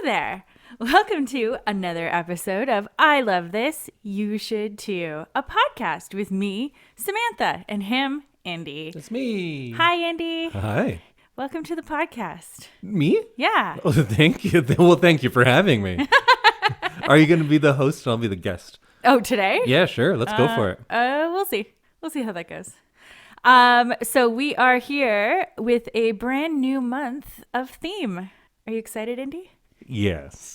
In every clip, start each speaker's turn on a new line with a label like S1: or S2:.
S1: there. Welcome to another episode of I Love This, You Should Too, a podcast with me, Samantha, and him, Indy.
S2: It's me.
S1: Hi, Indy.
S2: Hi.
S1: Welcome to the podcast.
S2: Me?
S1: Yeah.
S2: Oh, thank you. Well, thank you for having me. Are you going to be the host and I'll be the guest?
S1: Oh, today?
S2: Yeah, sure. Let's go for it.
S1: We'll see. We'll see how that goes. So we are here with a brand new month of theme. Are you excited, Indy?
S2: Yes.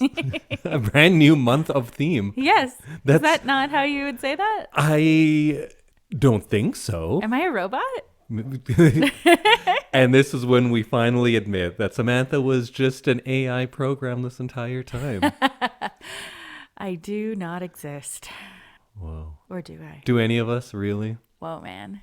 S2: A brand new month of theme.
S1: Yes. Is that not how you would say that?
S2: I don't think so.
S1: Am I a robot?
S2: And this is when we finally admit that Samantha was just an AI program this entire time.
S1: I do not exist.
S2: Whoa.
S1: Or do I?
S2: Do any of us really?
S1: Whoa, man.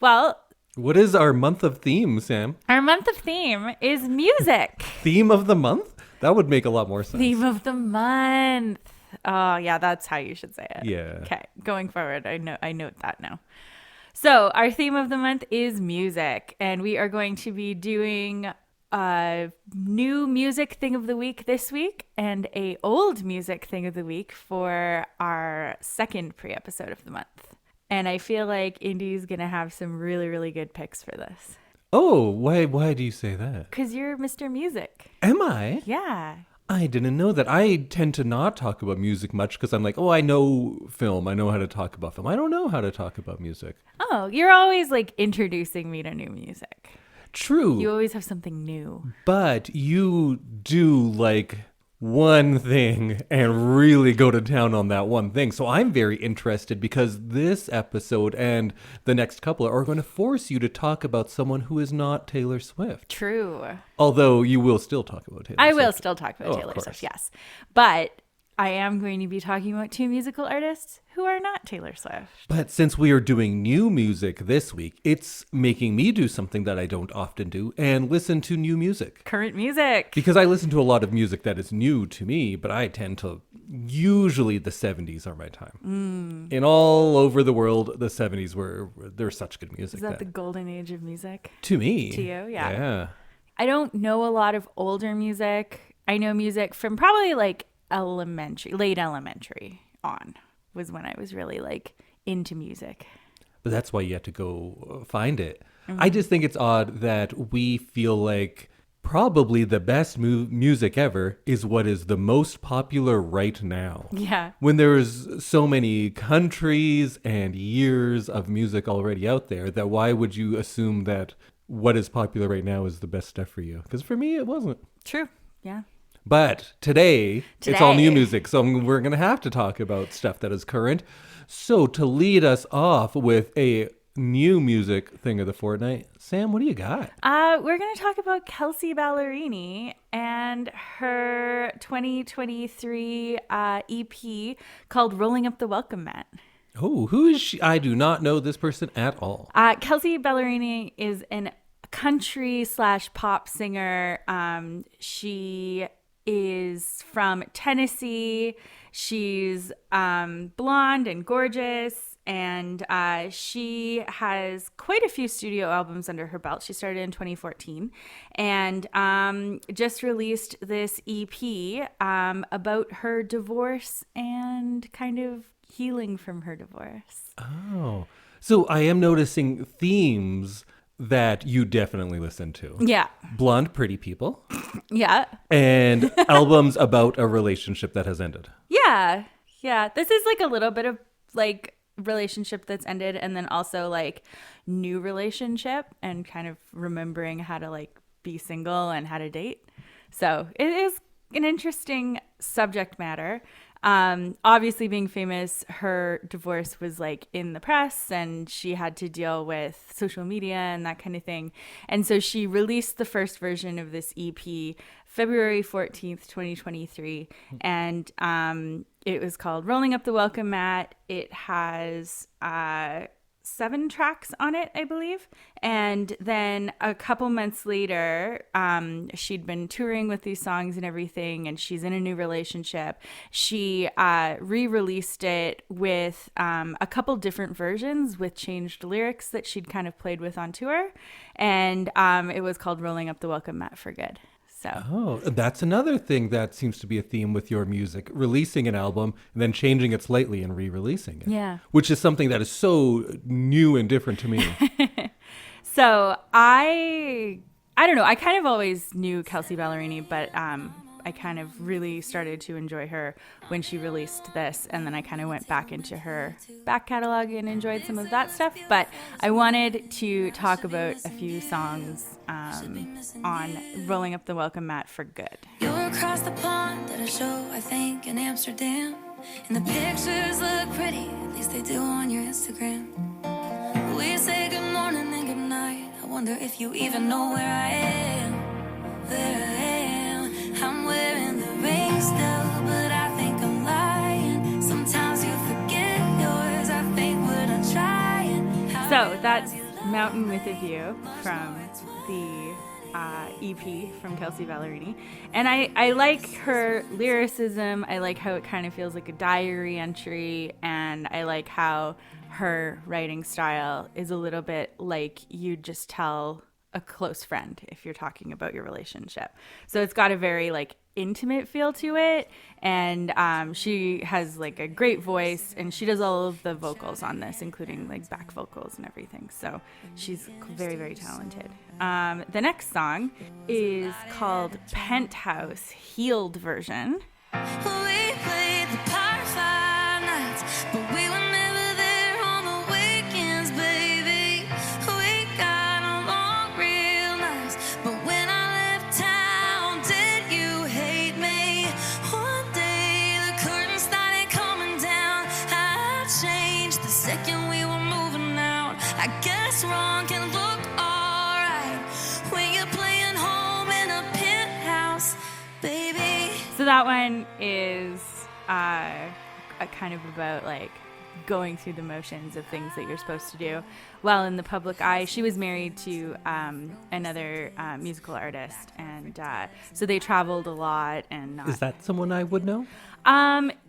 S1: Well,
S2: what is our month of theme, Sam?
S1: our month of theme is music.
S2: Theme of the month? That would make a lot more sense.
S1: Theme of the month. Oh, yeah, that's how you should say it.
S2: Yeah.
S1: Okay, going forward, I note that now. So our theme of the month is music, and we are going to be doing a new music thing of the week this week and a old music thing of the week for our second pre-episode of the month. And I feel like Indy's going to have some really, really good picks for this.
S2: Oh, why do you say that?
S1: Because you're Mr. Music.
S2: Am I?
S1: Yeah.
S2: I didn't know that. I tend to not talk about music much because I'm like, oh, I know film. I know how to talk about film. I don't know how to talk about music.
S1: Oh, you're always like introducing me to new music.
S2: True.
S1: You always have something new.
S2: But you do like one thing and really go to town on that one thing. So I'm very interested because this episode and the next couple are going to force you to talk about someone who is not Taylor Swift.
S1: True.
S2: Although you will still talk about Taylor Swift.
S1: I will still talk about Taylor Swift, yes. But I am going to be talking about two musical artists who are not Taylor Swift.
S2: But since we are doing new music this week, it's making me do something that I don't often do and listen to new music.
S1: Current music.
S2: Because I listen to a lot of music that is new to me, but I tend to, usually the 70s are my time. In all over the world, the 70s there's such good music.
S1: Is that the golden age of music?
S2: To me.
S1: To you, yeah.
S2: Yeah.
S1: I don't know a lot of older music. I know music from probably like late elementary on was when I was really like into music.
S2: But that's why you have to go find it. I just think it's odd that we feel like probably the best music ever is what is the most popular right now.
S1: Yeah.
S2: When there's so many countries and years of music already out there, that why would you assume that what is popular right now is the best stuff for you? Because for me, it wasn't.
S1: True. Yeah.
S2: But today, it's all new music, so we're going to have to talk about stuff that is current. So to lead us off with a new music thing of the fortnight, Sam, what do you got?
S1: We're going to talk about Kelsea Ballerini and her 2023 EP called Rolling Up the Welcome Mat.
S2: Oh, who is she? I do not know this person at all.
S1: Kelsea Ballerini is an country/pop singer. She is from Tennessee. She's blonde and gorgeous, and she has quite a few studio albums under her belt. She started in 2014 and just released this EP about her divorce and kind of healing from her divorce.
S2: Oh, so I am noticing themes that you definitely listen to.
S1: Yeah.
S2: Blonde, pretty people.
S1: Yeah.
S2: And albums about a relationship that has ended.
S1: Yeah. Yeah. This is like a little bit of like relationship that's ended and then also like new relationship and kind of remembering how to like be single and how to date. So it is an interesting subject matter. Obviously being famous, her divorce was like in the press and she had to deal with social media and that kind of thing. And so she released the first version of this EP February 14th, 2023. And it was called Rolling Up the Welcome Mat. It has 7 tracks on it, I believe. And then a couple months later, she'd been touring with these songs and everything, and she's in a new relationship. She re-released it with a couple different versions with changed lyrics that she'd kind of played with on tour. And it was called Rolling Up the Welcome Mat for Good. So
S2: Oh, that's another thing that seems to be a theme with your music, releasing an album and then changing it slightly and re-releasing it.
S1: Yeah.
S2: Which is something that is so new and different to me.
S1: So I don't know. I kind of always knew Kelsea Ballerini, but I kind of really started to enjoy her when she released this, and then I kind of went back into her back catalog and enjoyed some of that stuff. But I wanted to talk about a few songs on Rolling Up the Welcome Mat for Good.
S3: You're across the pond at a show, I think, in Amsterdam. And the pictures look pretty, at least they do on your Instagram. We say good morning and good night. I wonder if you even know where I am. Where I am. I'm wearing the ring still, but I think I'm lying. Sometimes you forget yours, I think what I'm trying.
S1: So that's Mountain with a View from the EP from Kelsea Ballerini. And I like her lyricism. I like how it kind of feels like a diary entry. And I like how her writing style is a little bit like you'd just tell a close friend if you're talking about your relationship. So it's got a very like intimate feel to it, and she has like a great voice, and she does all of the vocals on this, including like back vocals and everything. So she's very, very talented. The next song is called Penthouse Healed Version.
S3: We played the par 5 nights, but we were never there on the weekends, baby. We got along real nice, but when I left town, did you hate me? One day the curtain started coming down. I changed the second we were moving out. I guess wrong can look alright when you're playing home in a penthouse, baby.
S1: So that one is a kind of about like going through the motions of things that you're supposed to do while in the public eye. She was married to another musical artist, and so they traveled a lot. And
S2: Is that someone I would know?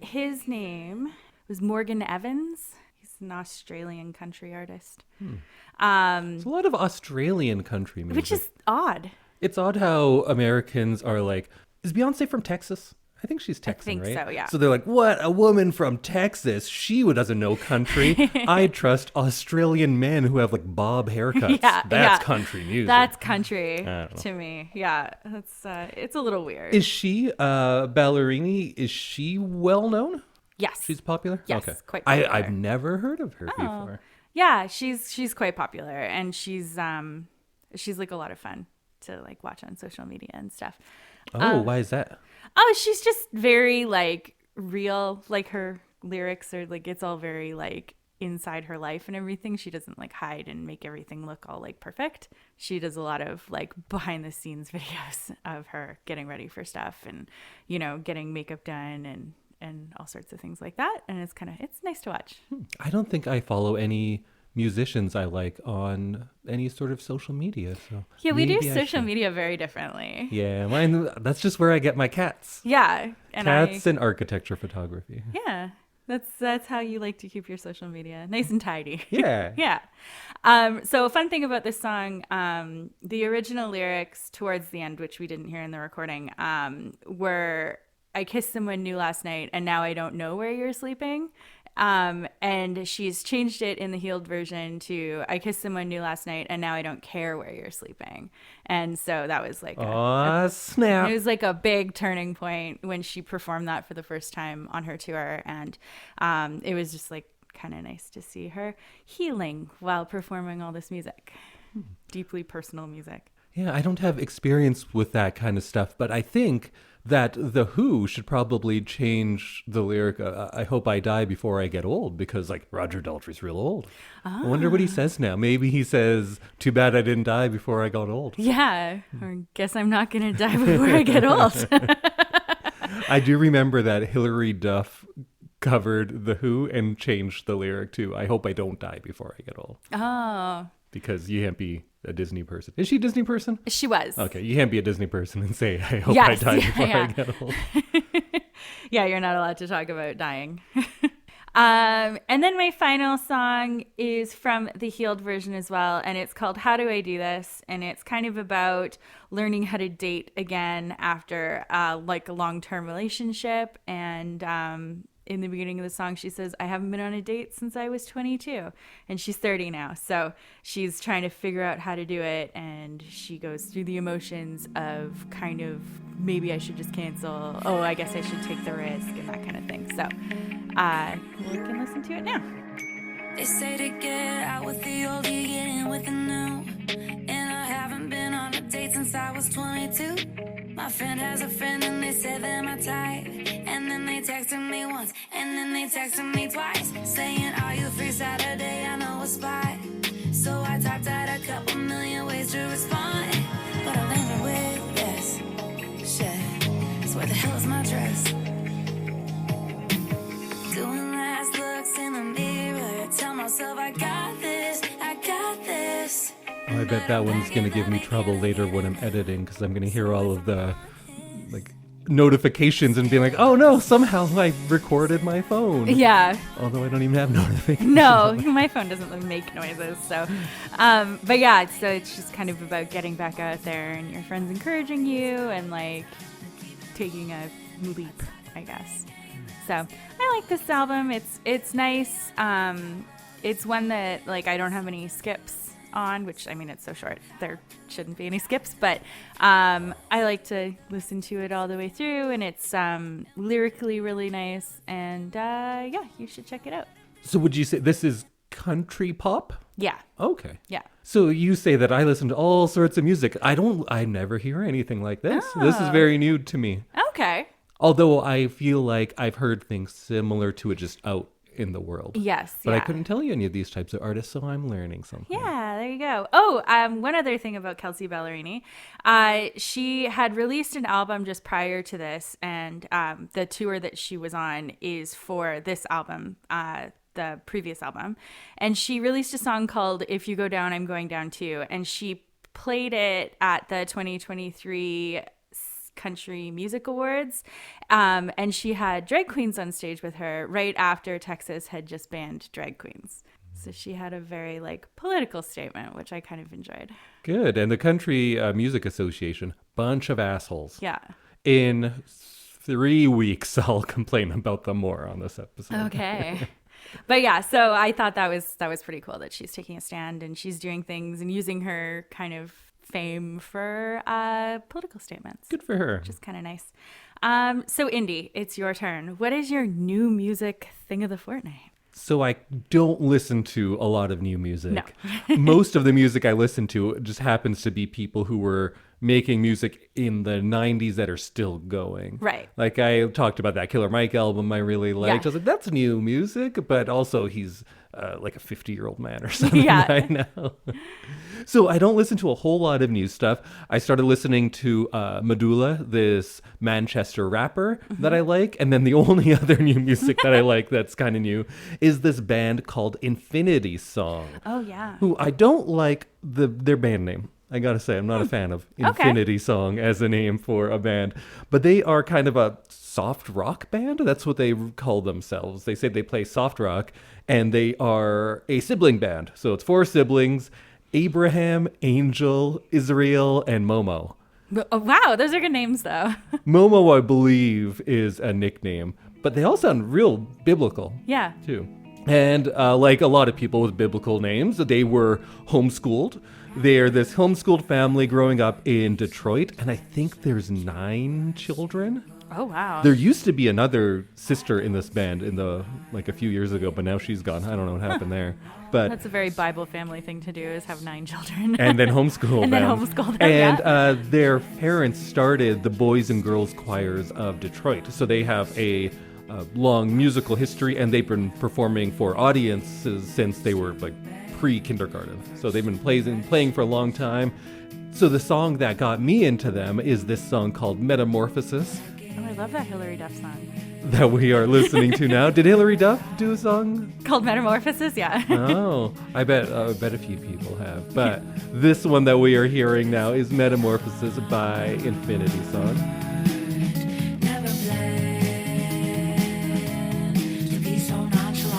S1: his name was Morgan Evans. He's an Australian country artist.
S2: There's a lot of Australian country music.
S1: Which is odd.
S2: It's odd how Americans are like, is Beyonce from Texas? I think she's Texan,
S1: think
S2: right?
S1: so, yeah.
S2: So they're like, what? A woman from Texas? She doesn't know country. I trust Australian men who have like bob haircuts. That's country music.
S1: That's country
S2: I don't know.
S1: to me. Yeah, that's it's a little weird.
S2: Is she Ballerini? Is she well known?
S1: Yes.
S2: She's popular?
S1: Yes,
S2: Okay.
S1: quite popular.
S2: I've never heard of her before.
S1: Yeah, she's quite popular, and she's like a lot of fun to like watch on social media and stuff.
S2: Oh, why is that?
S1: Oh, she's just very like real. Like her lyrics are like, it's all very like inside her life and everything. She doesn't like hide and make everything look all like perfect. She does a lot of like behind the scenes videos of her getting ready for stuff and, you know, getting makeup done and all sorts of things like that. And it's nice to watch.
S2: I don't think I follow any musicians I like on any sort of social media. So
S1: Yeah, we do
S2: maybe I
S1: social
S2: should.
S1: media very differently.
S2: Yeah, mine. That's just where I get my cats.
S1: Yeah. And
S2: Cats and architecture photography.
S1: Yeah. That's how you like to keep your social media nice and tidy.
S2: Yeah.
S1: Yeah. So a fun thing about this song, the original lyrics towards the end, which we didn't hear in the recording, were I kissed someone new last night and now I don't know where you're sleeping. And she's changed it in the healed version to I kissed someone new last night and now I don't care where you're sleeping. And so that was like
S2: Snap.
S1: it was like a big turning point when she performed that for the first time on her tour. And it was just like kind of nice to see her healing while performing all this music. Deeply personal music.
S2: Yeah, I don't have experience with that kind of stuff, but I think that The Who should probably change the lyric, I hope I die before I get old, because like Roger Daltrey's real old. I wonder what he says now. Maybe he says, too bad I didn't die before I got old.
S1: Yeah, or guess I'm not going to die before I get old.
S2: I do remember that Hilary Duff covered The Who and changed the lyric to, I hope I don't die before I get old.
S1: Oh,
S2: Because you can't be a Disney person. Is she a Disney person?
S1: she was.
S2: Okay, you can't be a Disney person and say, I hope
S1: Yes,
S2: I die before
S1: yeah.
S2: I get old.
S1: Yeah, you're not allowed to talk about dying. And then my final song is from the Healed version as well, and it's called How Do I Do This? And it's kind of about learning how to date again after like a long-term relationship. And in the beginning of the song, she says, I haven't been on a date since I was 22, and she's 30 now. So she's trying to figure out how to do it, and she goes through the emotions of kind of, maybe I should just cancel. Oh, I guess I should take the risk and that kind of thing. So we can listen to it now.
S3: They say to get out with the old, you get in with the new. And I haven't been on a date since I was 22. My friend has a friend and they said they're my type. And then they texted me once, and then they texted me twice, saying, are you free Saturday? I know a spot. So I typed out a couple million ways to respond, but I landed with yes. Shit, so where the hell is my dress? Doing last looks in the mirror, tell myself I got this, I got this.
S2: Oh, I bet that one's going to give me trouble later when I'm editing, because I'm going to hear all of the like notifications and be like, oh no, somehow I recorded my phone.
S1: Yeah.
S2: Although I don't even have notifications.
S1: No, my phone doesn't make noises. So, but yeah, so it's just kind of about getting back out there and your friends encouraging you and like taking a leap, I guess. So I like this album. It's nice. It's one that like I don't have any skips on, which I mean it's so short there shouldn't be any skips, but I like to listen to it all the way through, and it's lyrically really nice, and yeah, you should check it out.
S2: So would you say this is country pop?
S1: Yeah.
S2: Okay.
S1: Yeah.
S2: So you say that I listen to all sorts of music. I never hear anything like this.
S1: Oh.
S2: This is very new to me.
S1: Okay.
S2: Although I feel like I've heard things similar to it just out in the world.
S1: Yes.
S2: But
S1: yeah.
S2: I couldn't tell you any of these types of artists, so I'm learning something.
S1: Yeah, there you go. Oh, one other thing about Kelsea Ballerini. She had released an album just prior to this, and the tour that she was on is for this album, the previous album. And she released a song called If You Go Down, I'm Going Down Too. And she played it at the 2023 Country Music Awards, and she had drag queens on stage with her right after Texas had just banned drag queens. So she had a very like political statement, which I kind of enjoyed.
S2: Good. And the Country Music Association, bunch of assholes.
S1: Yeah.
S2: In 3 weeks, I'll complain about them more on this episode.
S1: Okay. But yeah, so I thought that was pretty cool that she's taking a stand and she's doing things and using her kind of fame for political statements.
S2: Good for her.
S1: Which is kind of nice. So Indy, it's your turn. What is your new music thing of the fortnight?
S2: So I don't listen to a lot of new music.
S1: No.
S2: Most of the music I listen to just happens to be people who were making music in the 90s that are still going.
S1: Right.
S2: Like I talked about that Killer Mike album I really liked.
S1: Yeah.
S2: I was like, that's new music, but also he's like a 50-year-old man or something
S1: Yeah.
S2: right now. So I don't listen to a whole lot of new stuff. I started listening to Medulla, this Manchester rapper that I like. And then the only other new music that I like that's kind of new is this band called Infinity Song.
S1: Oh yeah.
S2: Who I don't like their band name. I gotta say, I'm not a fan of Infinity Song as a name for a band. But they are kind of a soft rock band. That's what they call themselves. They say they play soft rock, and they are a sibling band. So it's 4 siblings: Abraham, Angel, Israel, and Momo.
S1: Oh, wow, those are good names though.
S2: Momo, I believe, is a nickname, but they all sound real biblical.
S1: Yeah.
S2: Too. And like a lot of people with biblical names, they were homeschooled. They're this homeschooled family growing up in Detroit, and I think there's 9 children.
S1: Oh wow.
S2: There used to be another sister in this band a few years ago, but now she's gone. I don't know what happened there. But
S1: that's a very Bible family thing to do, is have 9 children.
S2: and then homeschool
S1: and
S2: them.
S1: then homeschool them.
S2: And
S1: yeah.
S2: their parents started the Boys and Girls Choirs of Detroit. So they have a long musical history, and they've been performing for audiences since they were like pre-kindergarten. So they've been playing for a long time. So the song that got me into them is this song called Metamorphosis.
S1: Oh, I love that Hillary Duff song.
S2: That we are listening to now. Did Hillary Duff do a song?
S1: Called Metamorphosis, yeah.
S2: Oh, I bet a few people have. But this one that we are hearing now is Metamorphosis by Infinity Song.
S3: Never planned to be so nonchalant.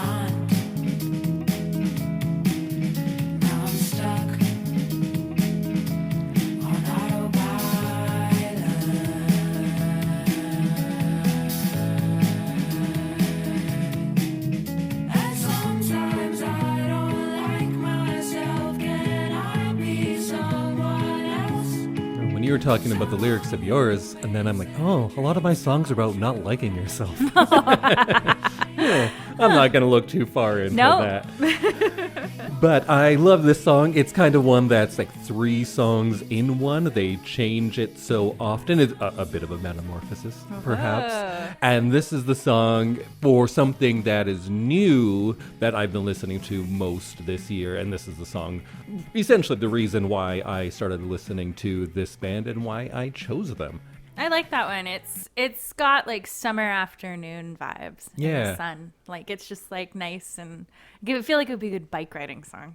S2: you were talking about the lyrics of yours, and then I'm like, oh, a lot of my songs are about not liking yourself. Yeah, I'm not going to look too far into that. But I love this song. It's kind of one that's like 3 songs in one. They change it so often. It's a bit of a metamorphosis, perhaps. And this is the song for something that is new that I've been listening to most this year. And this is the song, essentially the reason why I started listening to this band and why I chose them.
S1: I like that one. It's got like summer afternoon vibes. In the sun. Like it's just like nice and I feel like it would be a good bike riding song.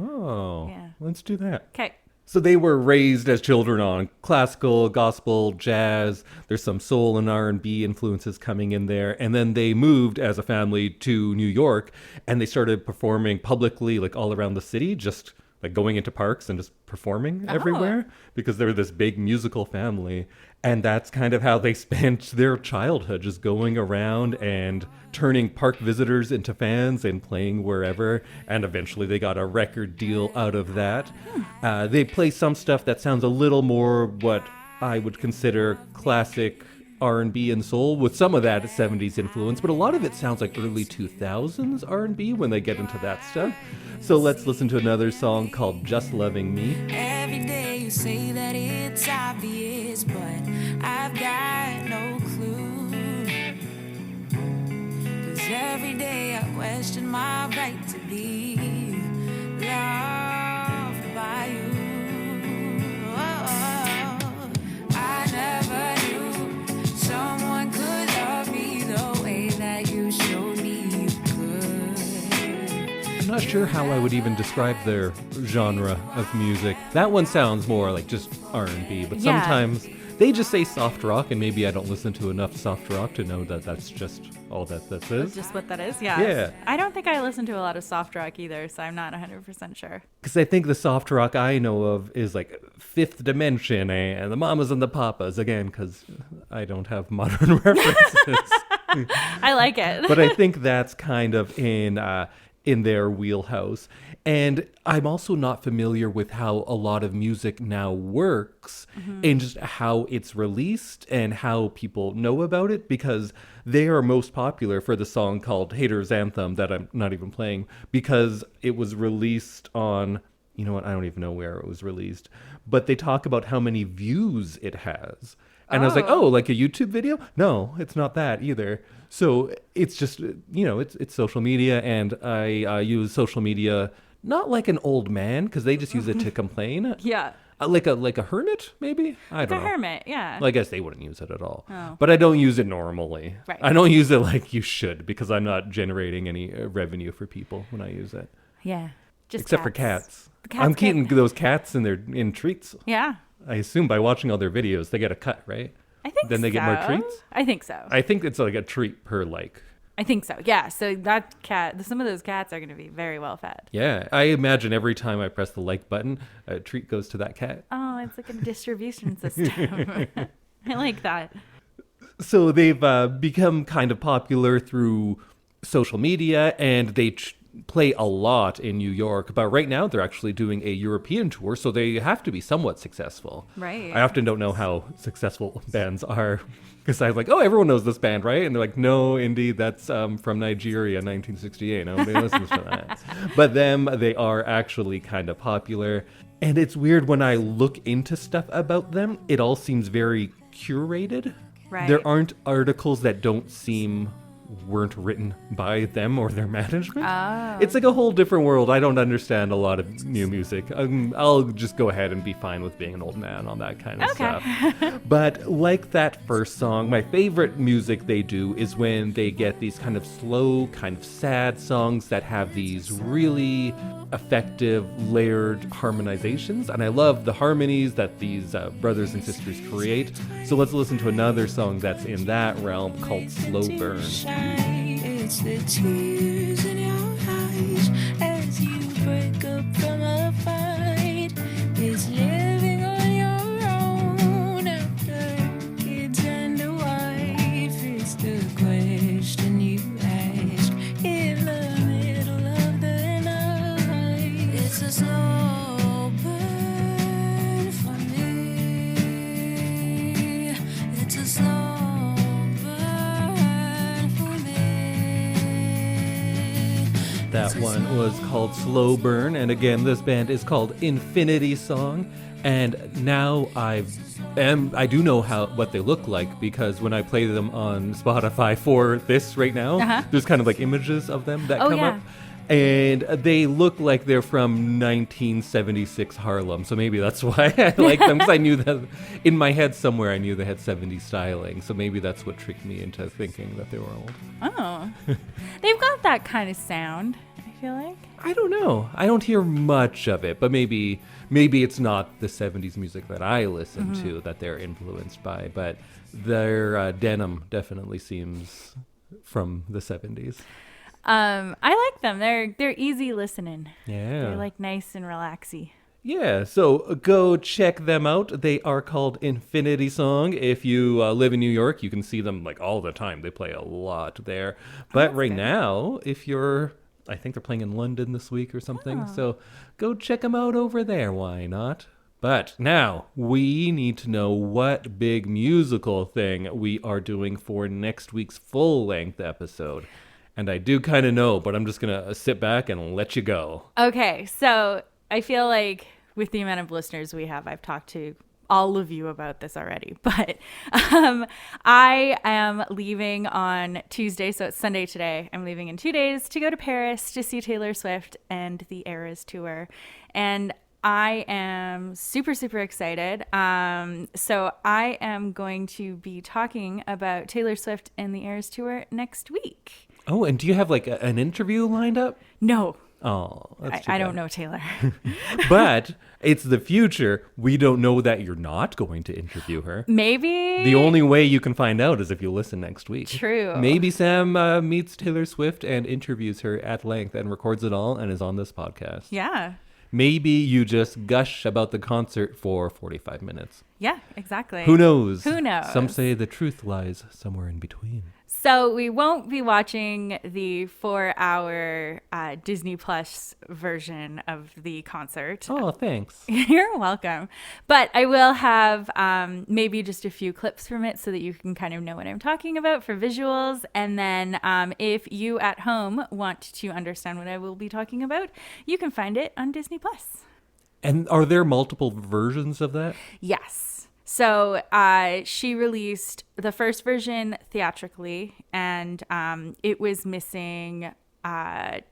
S2: Oh, yeah. Let's do that.
S1: Okay.
S2: So they were raised as children on classical, gospel, jazz. There's some soul and R&B influences coming in there. And then they moved as a family to New York and they started performing publicly like all around the city, just like going into parks and just performing everywhere because they were this big musical family. And that's kind of how they spent their childhood, just going around and turning park visitors into fans and playing wherever. And eventually they got a record deal out of that. They play some stuff that sounds a little more what I would consider classic R&B and soul, with some of that 70s influence, but a lot of it sounds like early 2000s R&B when they get into that stuff. So let's listen to another song called Just Loving Me.
S3: Every day you say that it's obvious, but I've got no clue. 'Cause every day I question my right to be loved by you. I never knew someone could love me the way that you showed me you could.
S2: I'm not sure how I would even describe their genre of music. That one sounds more like just R&B, but sometimes they just say soft rock, and maybe I don't listen to enough soft rock to know that that's just all that is.
S1: Just what that is, yeah.
S2: Yeah.
S1: I don't think I listen to a lot of soft rock either, so I'm not 100% sure.
S2: Because I think the soft rock I know of is like Fifth Dimension and the Mamas and the Papas, again, because I don't have modern references.
S1: I like it.
S2: But I think that's kind of in their wheelhouse. And I'm also not familiar with how a lot of music now works and just how it's released and how people know about it, because they are most popular for the song called Haters Anthem that I'm not even playing, because it was released on, you know what, I don't even know where it was released, but they talk about how many views it has. And I was like, oh, like a YouTube video? No, it's not that either. So it's just, you know, it's social media, and I use social media not like an old man, because they just use it to complain.
S1: Yeah.
S2: Like a hermit, maybe? I don't know.
S1: A hermit, yeah.
S2: Well, I guess they wouldn't use it at all.
S1: Oh.
S2: But I don't use it normally.
S1: Right.
S2: I don't use it like you should, because I'm not generating any revenue for people when I use it.
S1: Yeah. Just
S2: Except for cats.
S1: The cats
S2: I'm keeping those cats in treats.
S1: Yeah.
S2: I assume by watching all their videos, they get a cut, right?
S1: I think
S2: Then they get more treats?
S1: I think so.
S2: I think it's like a treat per like.
S1: I think so. Yeah. So that cat, some of those cats are going to be very well fed.
S2: Yeah. I imagine every time I press the like button, a treat goes to that cat.
S1: Oh, it's like a distribution system. I like that.
S2: So they've become kind of popular through social media, and they play a lot in New York. But right now they're actually doing a European tour, so they have to be somewhat successful.
S1: Right.
S2: I often don't know how successful bands are, because I'm like, oh, everyone knows this band, right? And they're like, no, Indy, that's from Nigeria, 1968. Nobody listens to that. But they are actually kind of popular. And it's weird when I look into stuff about them, it all seems very curated.
S1: Right.
S2: There aren't articles that weren't written by them or their management.
S1: Oh.
S2: It's like a whole different world. I don't understand a lot of new music. I'll just go ahead and be fine with being an old man on that kind of stuff. But like that first song, my favorite music they do is when they get these kind of slow, kind of sad songs that have these really effective layered harmonizations. And I love the harmonies that these brothers and sisters create. So let's listen to another song that's in that realm called Slow Burn.
S3: It's the tears in your eyes as you break up from a fight. It's living on your own after kids and a wife. It's the question you ask in the middle of the night. It's a slow burn for me. It's a slow burn for me.
S2: That one was called Slow Burn, and again, this band is called Infinity Song. And now I do know what they look like, because when I play them on Spotify for this right now, there's kind of like images of them that come up. And they look like they're from 1976 Harlem. So maybe that's why I like them, because I knew that in my head somewhere I knew they had 70s styling. So maybe that's what tricked me into thinking that they were old.
S1: Oh. They've got that kind of sound, I feel like.
S2: I don't know. I don't hear much of it, but maybe it's not the 70s music that I listen to that they're influenced by, but their denim definitely seems from the 70s.
S1: I like them. They're easy listening.
S2: Yeah.
S1: They're like nice and relaxy.
S2: Yeah, so go check them out. They are called Infinity Song. If you live in New York, you can see them like all the time. They play a lot there. But right now, I think they're playing in London this week or something. So go check them out over there. Why not? But now we need to know what big musical thing we are doing for next week's full-length episode. And I do kind of know, but I'm just going to sit back and let you go.
S1: Okay, so I feel like with the amount of listeners we have, I've talked to all of you about this already. But I am leaving on Tuesday, so it's Sunday today. I'm leaving in 2 days to go to Paris to see Taylor Swift and the Eras Tour. And I am super, super excited. So I am going to be talking about Taylor Swift and the Eras Tour next week.
S2: Oh, and do you have like an interview lined up?
S1: No.
S2: Oh, that's too
S1: I
S2: bad.
S1: don't know Taylor.
S2: But it's the future. We don't know that you're not going to interview her.
S1: Maybe.
S2: The only way you can find out is if you listen next week.
S1: True.
S2: Maybe Sam meets Taylor Swift and interviews her at length and records it all and is on this podcast.
S1: Yeah.
S2: Maybe you just gush about the concert for 45 minutes.
S1: Yeah, exactly.
S2: Who knows?
S1: Who knows?
S2: Some say the truth lies somewhere in between.
S1: So we won't be watching the 4-hour Disney Plus version of the concert.
S2: Oh, thanks.
S1: You're welcome. But I will have maybe just a few clips from it so that you can kind of know what I'm talking about for visuals. And then if you at home want to understand what I will be talking about, you can find it on Disney Plus.
S2: And are there multiple versions of that?
S1: Yes. So she released the first version theatrically, and it was missing 3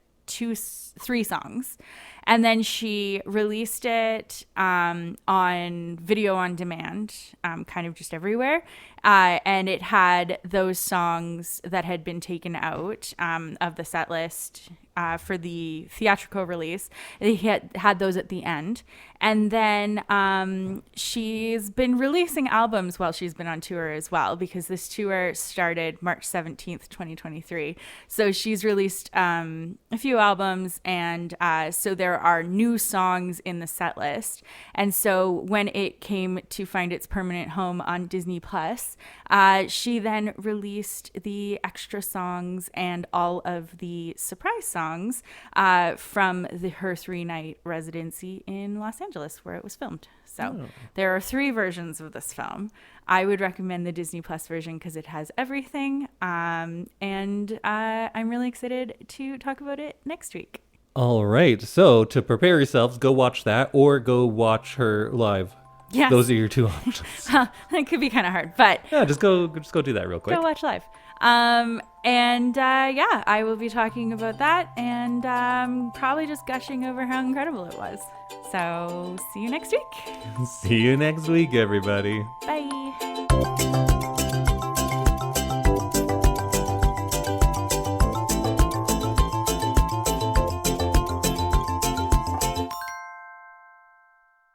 S1: songs. And then she released it on video on demand, kind of just everywhere. And it had those songs that had been taken out of the set list for the theatrical release. They had those at the end. And then she's been releasing albums while she's been on tour as well, because this tour started March 17th, 2023. So she's released a few albums, and so there are new songs in the set list. And so when it came to find its permanent home on Disney Plus, she then released the extra songs and all of the surprise songs from her 3-night residency in Los Angeles, where it was filmed. So there are 3 versions of this film. I would recommend the Disney Plus version because it has everything. And I'm really excited to talk about it next week.
S2: All right. So to prepare yourselves, go watch that or go watch her live.
S1: Yes.
S2: Those are your 2 options.
S1: It could be kind of hard, but
S2: Yeah, just go do that real quick.
S1: go watch live. Yeah, I will be talking about that and probably just gushing over how incredible it was. So see you next week.
S2: See you next week, everybody.
S1: Bye.